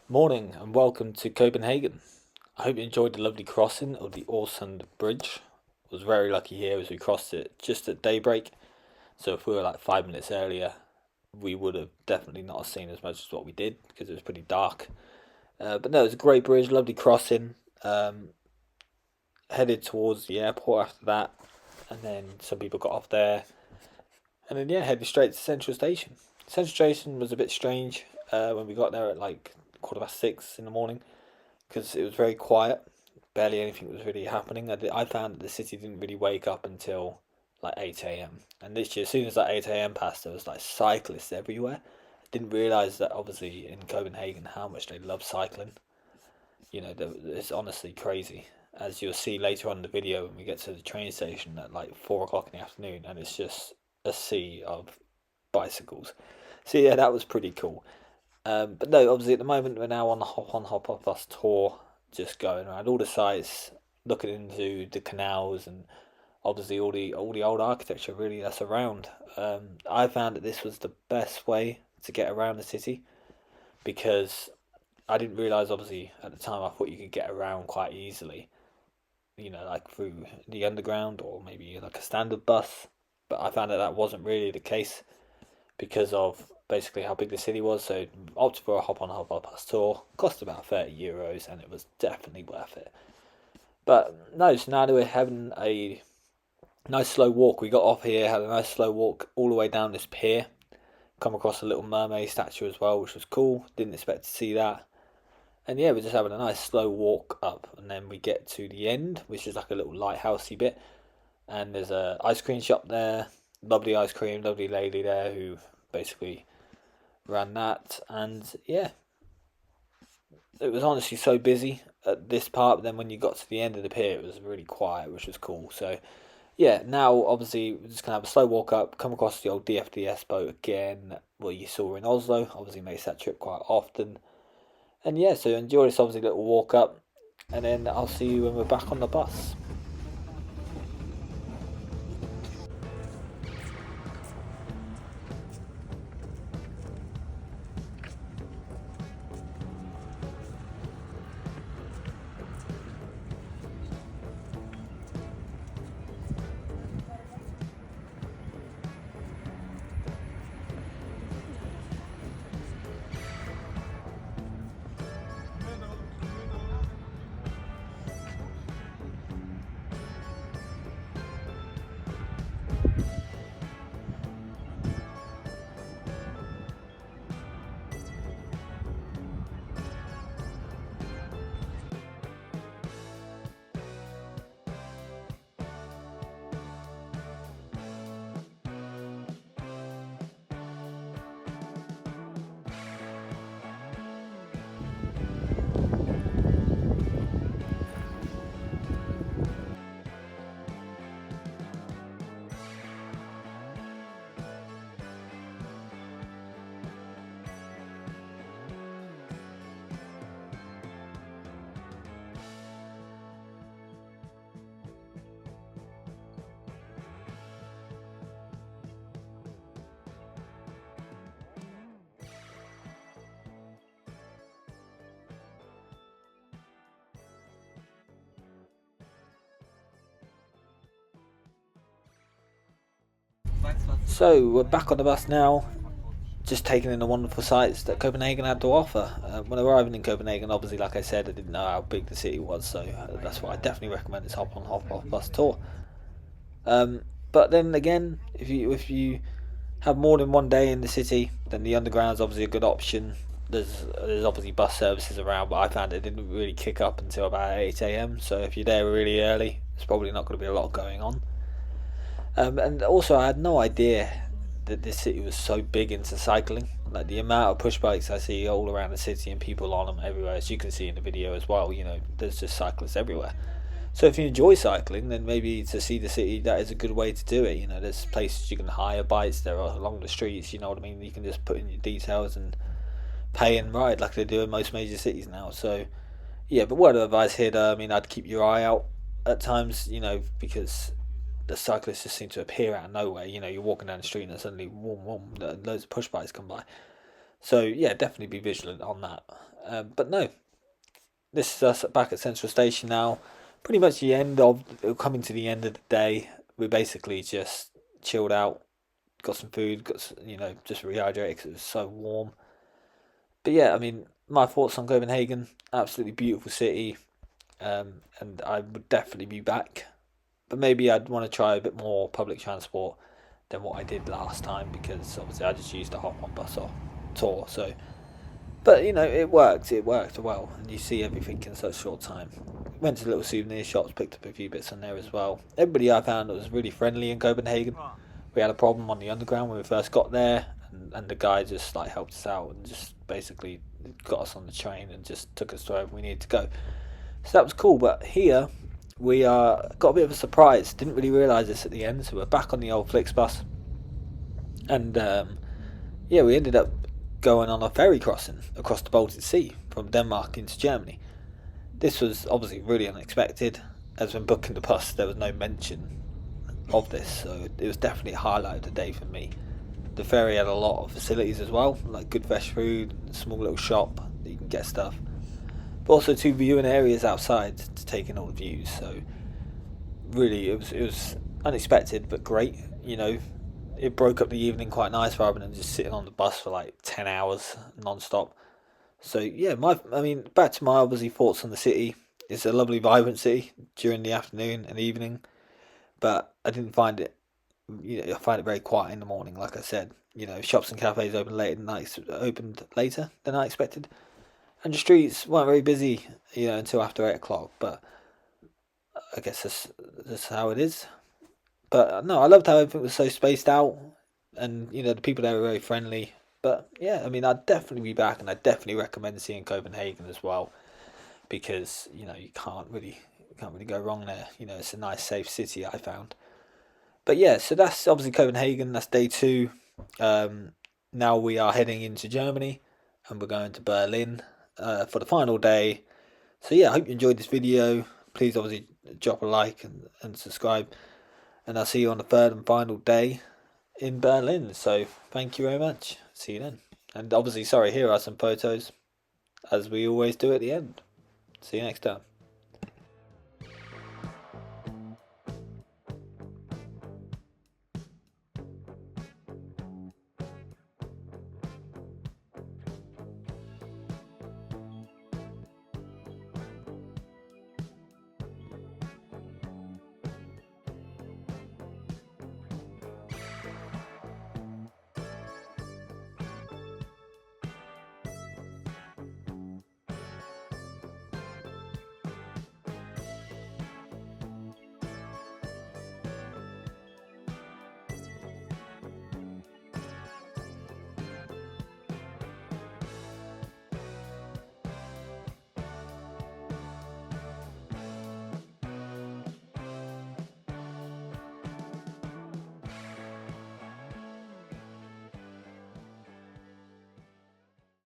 Morning and welcome to Copenhagen. I hope you enjoyed the lovely crossing of the Åsund Bridge. I was very lucky here as we crossed it just at daybreak. So if we were like 5 minutes earlier, we would have definitely not seen as much as what we did because it was pretty dark. But no, it was a great bridge, lovely crossing. Headed towards the airport after that, and then some people got off there, and then headed straight to Central Station. Central Station was a bit strange when we got there at like 6:15 in the morning because it was very quiet. Barely anything was really happening. I found that the city didn't really wake up until like 8 a.m. And literally, as soon as that 8 a.m. passed, there was like cyclists everywhere. I didn't realize that obviously in Copenhagen how much they love cycling. It's honestly crazy. As you'll see later on in the video when we get to the train station at like 4 o'clock in the afternoon, and it's just a sea of bicycles. So yeah, that was pretty cool. But no, obviously at the moment we're now on the hop on hop off bus tour, just going around all the sites, looking into the canals and obviously all the old architecture really that's around. I found that this was the best way to get around the city because I didn't realize obviously at the time I thought you could get around quite easily, like through the underground or maybe like a standard bus. But I found that that wasn't really the case because of basically how big the city was. So opted for a hop on hop off bus tour. Cost about €30, and it was definitely worth it. But no, so now that we're having a nice slow walk, we got off here, had a nice slow walk all the way down this pier. Come across a little mermaid statue as well, which was cool. Didn't expect to see that. And yeah, we're just having a nice slow walk up, and then we get to the end, which is like a little lighthousey bit. And there's a ice cream shop there, lovely ice cream, lovely lady there who basically ran that. And yeah, it was honestly so busy at this part, but then when you got to the end of the pier, it was really quiet, which was cool. So yeah, now obviously we're just gonna have a slow walk up, come across the old DFDS boat again, what you saw in Oslo. Obviously makes that trip quite often. And yeah, so enjoy this obviously little walk up, and then I'll see you when we're back on the bus. So we're back on the bus now, just taking in the wonderful sights that Copenhagen had to offer. When arriving in Copenhagen, obviously, like I said, I didn't know how big the city was, so that's why I definitely recommend this hop on hop off bus tour. But then again, if you have more than one day in the city, then the underground is obviously a good option. There's obviously bus services around, but I found it didn't really kick up until about 8 a.m. So if you're there really early, there's probably not going to be a lot going on. And also, I had no idea that this city was so big into cycling. Like the amount of push bikes I see all around the city and people on them everywhere, as you can see in the video as well. There's just cyclists everywhere. So if you enjoy cycling, then maybe to see the city, that is a good way to do it. There's places you can hire bikes. There are along the streets. You know what I mean. You can just put in your details and pay and ride like they do in most major cities now. So yeah, but word of advice here, though, I mean, I'd keep your eye out at times. Because the cyclists just seem to appear out of nowhere. You're walking down the street and suddenly, loads of push bikes come by. So yeah, definitely be vigilant on that. But no, this is us back at Central Station now. Pretty much coming to the end of the day. We basically just chilled out, got some food, just rehydrated because it was so warm. But yeah, I mean, my thoughts on Copenhagen: absolutely beautiful city, and I would definitely be back. But maybe I'd want to try a bit more public transport than what I did last time because obviously I just used a hop on bus or tour. So, but it worked. It worked well, and you see everything in such a short time. Went to little souvenir shops, picked up a few bits on there as well. Everybody I found was really friendly in Copenhagen. We had a problem on the underground when we first got there, and the guy just like helped us out and just basically got us on the train and just took us to wherever we needed to go. So that was cool. But here we got a bit of a surprise. Didn't really realise this at the end. So we're back on the old Flixbus, and yeah, we ended up going on a ferry crossing across the Baltic Sea from Denmark into Germany. This was obviously really unexpected, as when booking the bus there was no mention of this, so it was definitely a highlight of the day for me. The ferry had a lot of facilities as well, like good fresh food, a small little shop that you can get stuff, but also two viewing areas outside to take in all the views. So really, it was unexpected but great. It broke up the evening quite nice rather than just sitting on the bus for like 10 hours non-stop. So yeah, back to my obviously thoughts on the city. It's a lovely, vibrant city during the afternoon and evening, but I didn't find it. I find it very quiet in the morning. Like I said, shops and cafes opened later than I expected, and the streets weren't very busy, until after 8 o'clock. But I guess that's how it is. But no, I loved how everything was so spaced out, and the people there were very friendly. But yeah, I mean, I'd definitely be back, and I definitely recommend seeing Copenhagen as well because you can't really go wrong there. It's a nice, safe city I found. But yeah, so that's obviously Copenhagen. That's day two. Now we are heading into Germany, and we're going to Berlin for the final day. So yeah, I hope you enjoyed this video. Please obviously drop a like and subscribe. And I'll see you on the third and final day in Berlin. So thank you very much. See you then. And obviously, sorry, here are some photos, as we always do at the end. See you next time.